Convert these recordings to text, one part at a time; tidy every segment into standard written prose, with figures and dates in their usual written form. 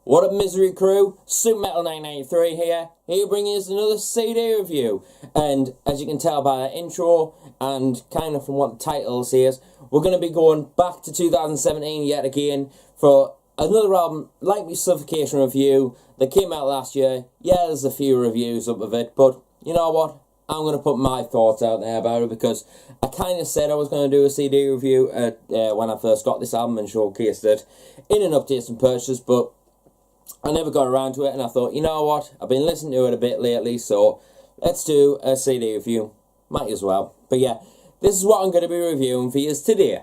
What up, Misery Crew? Super Metal 993 here bringing us another CD review. And as you can tell by the intro and kind of from what the title says, we're going to be going back to 2017 yet again for another album, like me Suffocation review, that came out last year. Yeah, there's a few reviews up of it, but you know what? I'm going to put my thoughts out there about it because I kind of said I was going to do a CD review when I first got this album and showcased it in an updates and purchase, but I never got around to it, and I thought, you know what, I've been listening to it a bit lately, so let's do a CD review. Might as well. But yeah, this is what I'm going to be reviewing for you today.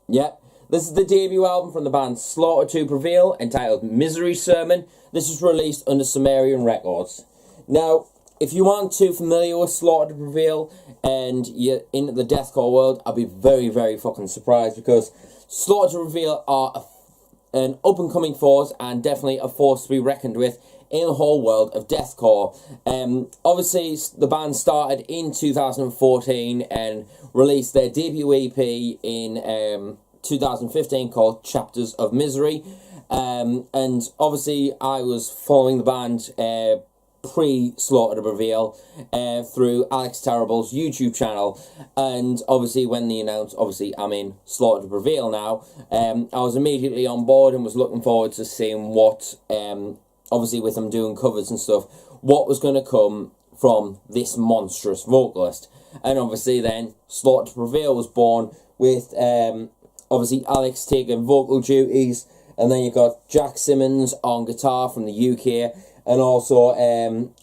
Yeah, this is the debut album from the band Slaughter to Prevail, entitled Misery Sermon. This was released under Sumerian Records. Now, if you aren't too familiar with Slaughter to Prevail and you're in the deathcore world, I'll be very, very fucking surprised, because Slaughter to Prevail are an up-and-coming force, and definitely a force to be reckoned with in the whole world of deathcore. Obviously, the band started in 2014 and released their debut EP in 2015 called Chapters of Misery. And obviously, I was following the band pre-Slaughter to Prevail through Alex Terrible's YouTube channel, and obviously when they announced, obviously I'm in Slaughter to Prevail now, I was immediately on board and was looking forward to seeing what, obviously with them doing covers and stuff, what was going to come from this monstrous vocalist. And obviously then Slaughter to Prevail was born with obviously Alex taking vocal duties, and then you got Jack Simmons on guitar from the UK, and also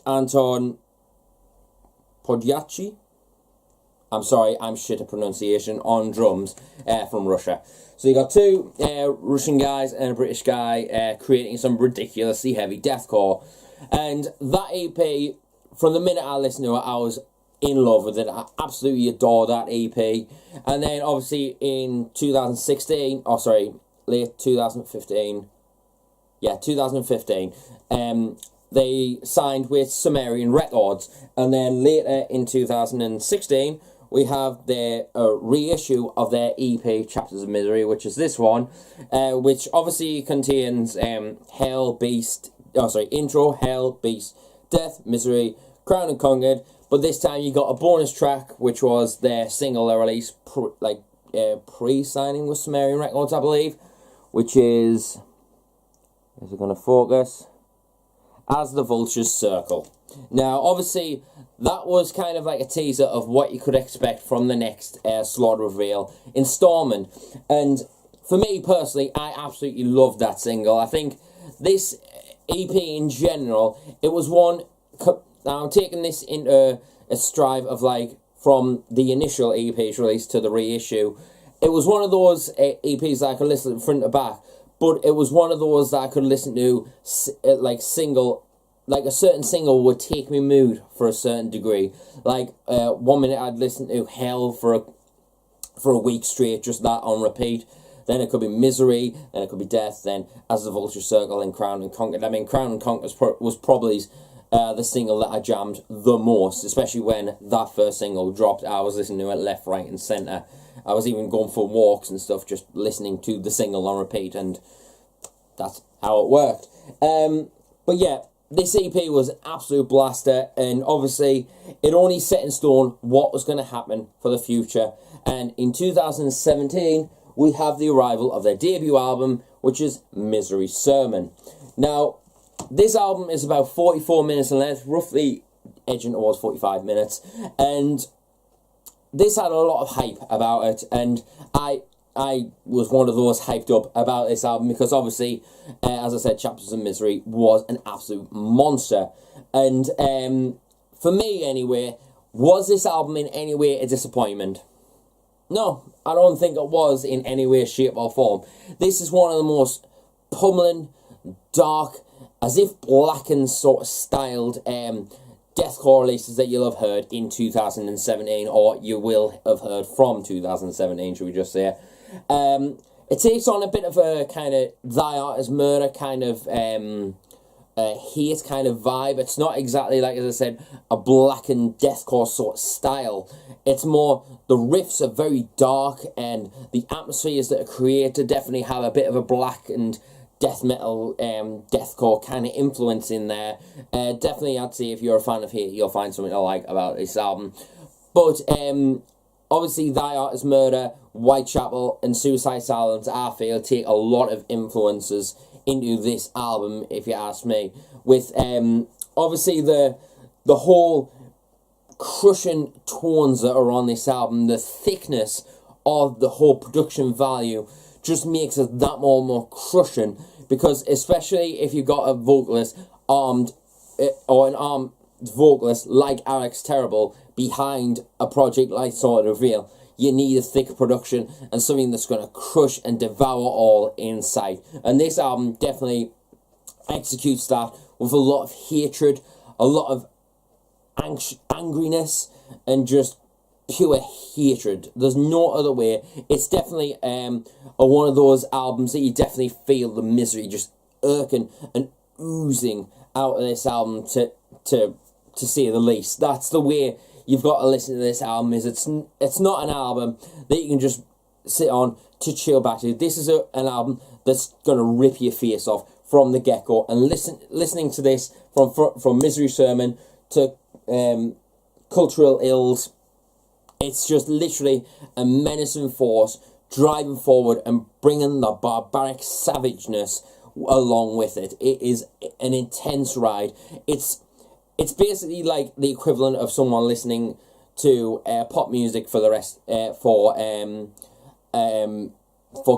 Anton Podyachi, I'm sorry, I'm shit at pronunciation, on drums from Russia. So you got two Russian guys and a British guy creating some ridiculously heavy deathcore. And that EP, from the minute I listened to it, I was in love with it. I absolutely adore that EP. And then obviously in 2016, oh sorry, late 2015, yeah, 2015, they signed with Sumerian Records, and then later in 2016, we have their reissue of their EP, Chapters of Misery, which is this one, which obviously contains Hell, Beast, oh sorry, intro, Hell, Beast, Death, Misery, Crown and Conquered, but this time you got a bonus track, which was their single they released pre-signing with Sumerian Records, I believe, which is it going to focus? As the Vulture's Circle. Now, obviously, that was kind of like a teaser of what you could expect from the next Slaughter to Prevail installment. And for me personally, I absolutely loved that single. I think this EP in general, it was one. Now, I'm taking this into a strive of like from the initial EP's release to the reissue. It was one of those EPs that I could listen front to back. But it was one of those that I could listen to, like a certain single would take me mood for a certain degree. Like, 1 minute I'd listen to Hell for a week straight, just that on repeat. Then it could be Misery, then it could be Death, then As the Vulture Circle, and Crown and Conquered. I mean, Crown and Conquered was probably the single that I jammed the most, especially when that first single dropped. I was listening to it left, right, and centre. I was even going for walks and stuff, just listening to the single on repeat, and that's how it worked. But yeah, this EP was an absolute blaster, and obviously it only set in stone what was going to happen for the future. And in 2017, we have the arrival of their debut album, which is Misery Sermon. Now, this album is about 44 minutes in length, roughly edging towards 45 minutes, and this had a lot of hype about it, and I was one of those hyped up about this album because obviously, as I said, Chapters of Misery was an absolute monster. And for me anyway, was this album in any way a disappointment? No, I don't think it was in any way, shape or form. This is one of the most pummeling, dark, as if blackened sort of styled deathcore releases that you'll have heard in 2017, or you will have heard from 2017, should we just say. It takes on a bit of a kind of Thy Art Is Murder kind of hate kind of vibe. It's not exactly, like as I said, a blackened deathcore sort of style. It's more, the riffs are very dark, and the atmospheres that are created definitely have a bit of a blackened death metal, deathcore kind of influence in there. Definitely, I'd say if you're a fan of Hate, you'll find something to like about this album. But obviously, Thy Art Is Murder, Whitechapel, and Suicide Silence, I feel, take a lot of influences into this album, if you ask me. With obviously the whole crushing tones that are on this album, the thickness of the whole production value just makes it that more crushing, because especially if you've got a vocalist armed, or an armed vocalist like Alex Terrible behind a project like Sword of Prevail, you need a thick production and something that's going to crush and devour all in sight. And this album definitely executes that with a lot of hatred, a lot of angriness, and just pure hatred. There's no other way. It's definitely one of those albums that you definitely feel the misery just irking and oozing out of this album, to say the least. That's the way you've got to listen to this album. Is it's not an album that you can just sit on to chill back to. This is an album that's gonna rip your face off from the get-go. And listening to this from Misery Sermon to Cultural Ills, it's just literally a menacing force driving forward and bringing the barbaric savageness along with it. It is an intense ride. It's basically like the equivalent of someone listening to pop music for the rest for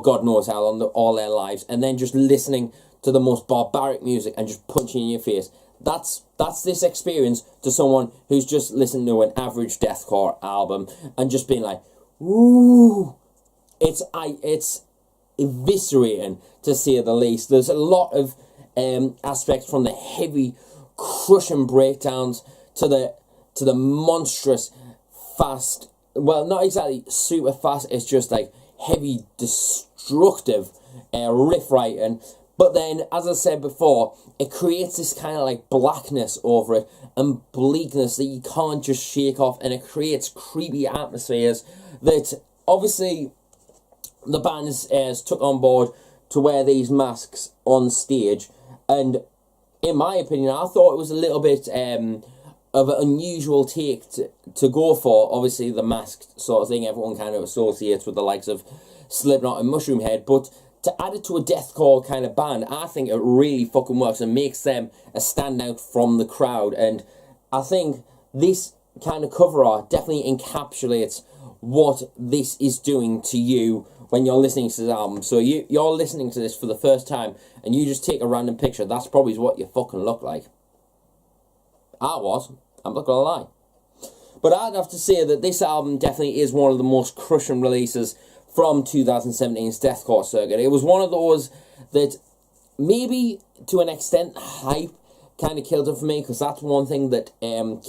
God knows how long all their lives, and then just listening to the most barbaric music and just punching in your face. That's this experience to someone who's just listened to an average deathcore album and just being like, ooh, it's eviscerating, to say the least. There's a lot of aspects, from the heavy crushing breakdowns to the monstrous fast, well, not exactly super fast, it's just like heavy destructive riff writing. But then, as I said before, it creates this kind of like blackness over it and bleakness that you can't just shake off, and it creates creepy atmospheres that obviously the band has took on board to wear these masks on stage. And in my opinion, I thought it was a little bit of an unusual take to go for. Obviously, the masked sort of thing everyone kind of associates with the likes of Slipknot and Mushroomhead, but to add it to a deathcore kind of band, I think it really fucking works and makes them a standout from the crowd. And I think this kind of cover art definitely encapsulates what this is doing to you when you're listening to this album. So you're listening to this for the first time and you just take a random picture, that's probably what you fucking look like. I was. I'm not gonna lie. But I'd have to say that this album definitely is one of the most crushing releases from 2017's deathcore circuit. It was one of those that maybe to an extent hype kind of killed it for me, because that's one thing that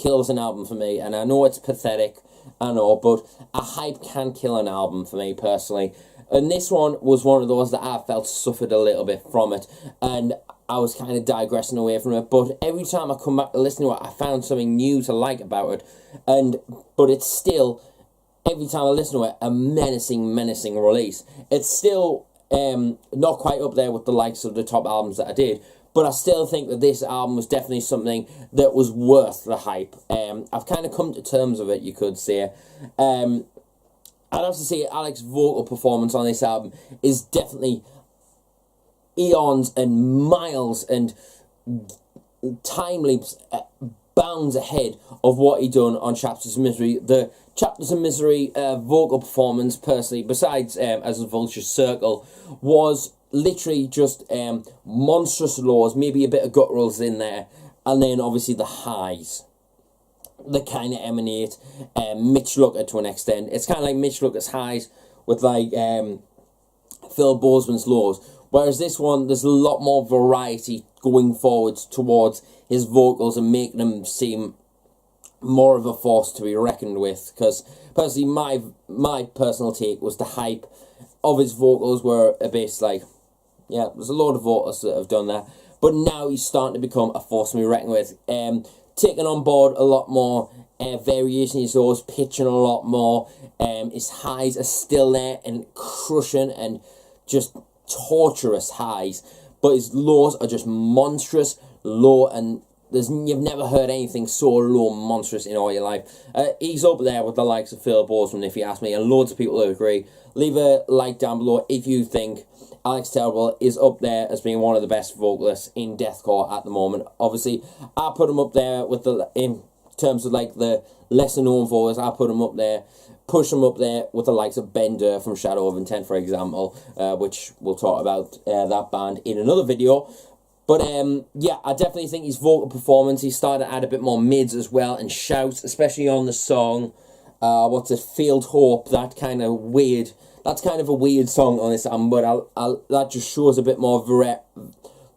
kills an album for me. And I know it's pathetic, I know, but a hype can kill an album for me personally. And this one was one of those that I felt suffered a little bit from it, and I was kind of digressing away from it. But every time I come back to listen to it, I found something new to like about it. But it's still, every time I listen to it, a menacing release. It's still not quite up there with the likes of the top albums that I did, but I still think that this album was definitely something that was worth the hype. I've kind of come to terms with it, you could say. I'd have to say Alex's vocal performance on this album is definitely eons and miles and time leaps, bounds ahead of what he done on Chapters of Misery. The Chapters of Misery vocal performance, personally, besides As a Vulture's Circle, was literally just monstrous lows, maybe a bit of gutturals in there, and then obviously the highs that kind of emanate Mitch Lucker to an extent. It's kind of like Mitch Lucker's highs with like Phil Bozeman's lows, whereas this one, there's a lot more variety going forwards towards his vocals and making them seem more of a force to be reckoned with. Because personally, my personal take was the hype of his vocals were a bit like, yeah, there's a lot of vocals that have done that, but now he's starting to become a force to be reckoned with. Taking on board a lot more variation. He's always pitching a lot more. His highs are still there and crushing and just torturous highs. but his lows are just monstrous low, and you've never heard anything so low monstrous in all your life. He's up there with the likes of Phil Borsman, if you ask me, and loads of people who agree. Leave a like down below if you think Alex Terrible is up there as being one of the best vocalists in deathcore at the moment. Obviously, I put him up there with in terms of like the lesser known vocalists. I put him up there, push him up there with the likes of Ben Durr from Shadow of Intent, for example, which we'll talk about that band in another video. But yeah, I definitely think his vocal performance, he started to add a bit more mids as well and shouts, especially on the song, what's it, Field Hope, that's kind of a weird song on this album, but that just shows a bit more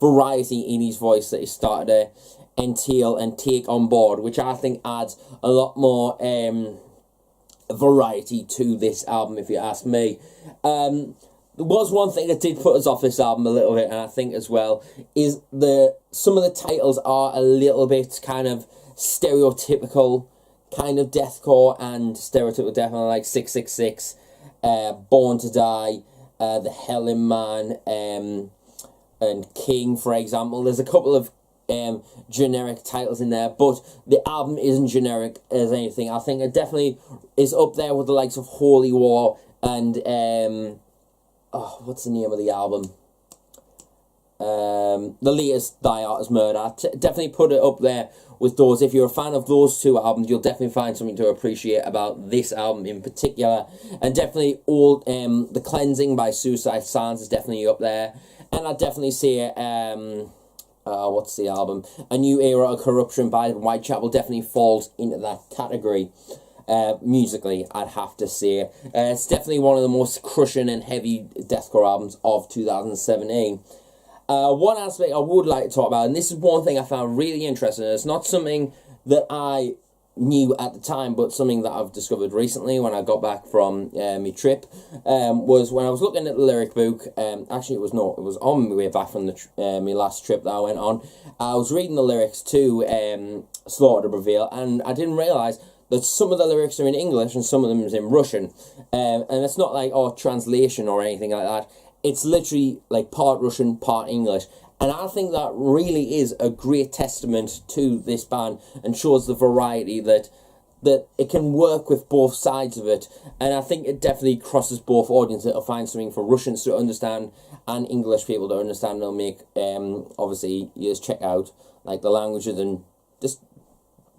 variety in his voice that he started to entail and take on board, which I think adds a lot more variety to this album, if you ask me. There was one thing that did put us off this album a little bit, and I think as well, is some of the titles are a little bit kind of stereotypical kind of deathcore, and stereotypical deathcore like 666, Born to Die, The Helen Man, and King, for example. There's a couple of generic titles in there, but the album isn't generic as anything. I think it definitely is up there with the likes of Holy War and what's the name of the album? The latest Die Art is Murder. Definitely put it up there with those. If you're a fan of those two albums, you'll definitely find something to appreciate about this album in particular. And definitely all The Cleansing by Suicide Silence is definitely up there. And I'd definitely say what's the album? A New Era of Corruption by Whitechapel definitely falls into that category. Musically, I'd have to say. It's definitely one of the most crushing and heavy deathcore albums of 2017. One aspect I would like to talk about, and this is one thing I found really interesting, and it's not something that I knew at the time, but something that I've discovered recently when I got back from my trip, was when I was looking at the lyric book. Actually, it was on my way back from my last trip that I went on. I was reading the lyrics to Slaughter to Prevail, and I didn't realise that some of the lyrics are in English and some of them is in Russian. And it's not like, translation or anything like that. It's literally like part Russian, part English. And I think that really is a great testament to this band and shows the variety that it can work with both sides of it. And I think it definitely crosses both audiences. It'll find something for Russians to understand and English people to understand. It'll make, obviously, you just check out like the languages and just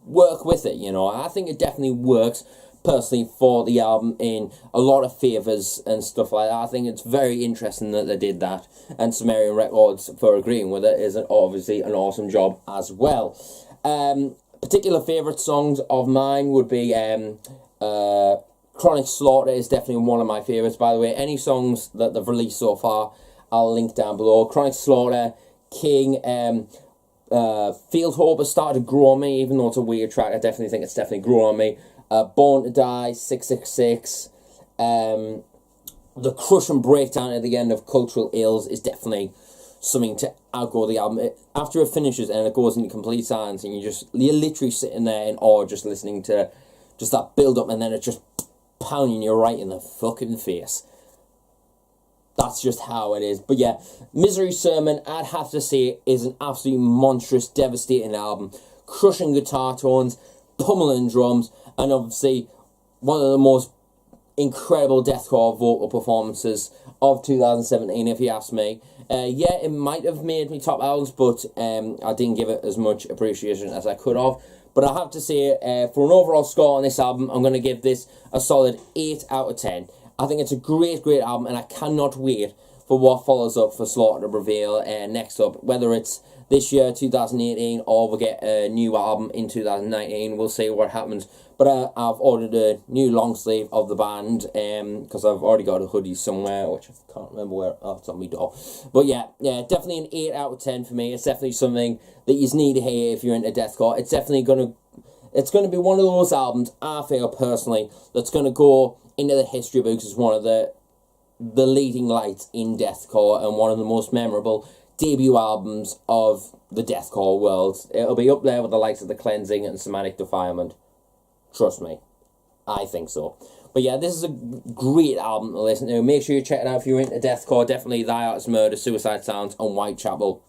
work with it, you know. I think it definitely works personally for the album in a lot of favours and stuff like that. I think it's very interesting that they did that, and Sumerian Records, for agreeing with it, is obviously an awesome job as well. Particular favourite songs of mine would be Chronic Slaughter is definitely one of my favourites, by the way. Any songs that they've released so far, I'll link down below. Chronic Slaughter, King, Field Hope has started to grow on me, even though it's a weird track. I definitely think it's definitely grown on me. Born to Die, 666, the crush and breakdown at the end of Cultural Ills is definitely something to outgo the album. After it finishes and it goes into complete silence, and you're literally sitting there in awe, just listening to just that build up, and then it's just pounding you right in the fucking face. That's just how it is. But yeah, Misery Sermon, I'd have to say, is an absolutely monstrous, devastating album. Crushing guitar tones, pummeling drums, and obviously one of the most incredible deathcore vocal performances of 2017, if you ask me. Yeah, it might have made me top albums, but I didn't give it as much appreciation as I could have. But I have to say, for an overall score on this album, I'm going to give this a solid 8 out of 10. I think it's a great, great album, and I cannot wait for what follows up for Slaughter to Prevail next up. Whether it's this year, 2018, or we'll get a new album in 2019, we'll see what happens. But I've ordered a new long sleeve of the band, because I've already got a hoodie somewhere, which I can't remember where. Oh, it's on my door. But yeah, definitely an 8 out of 10 for me. It's definitely something that you need to hear if you're into deathcore. It's definitely going to be one of those albums, I feel personally, that's going to go into the history books as one of the leading lights in deathcore and one of the most memorable debut albums of the deathcore world. It'll be up there with the likes of The Cleansing and Somatic Defilement. Trust me. I think so. But yeah, this is a great album to listen to. Make sure you check it out if you're into deathcore. Definitely Thy Art Is Murder, Suicide Sounds, and Whitechapel.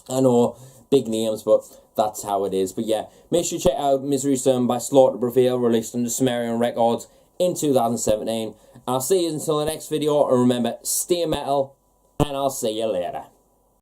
I know, big names, but that's how it is. But yeah, make sure you check out Misery Sermon by Slaughter Prevail, released under Sumerian Records in 2017. I'll see you until the next video, and remember, stay metal, and I'll see you later.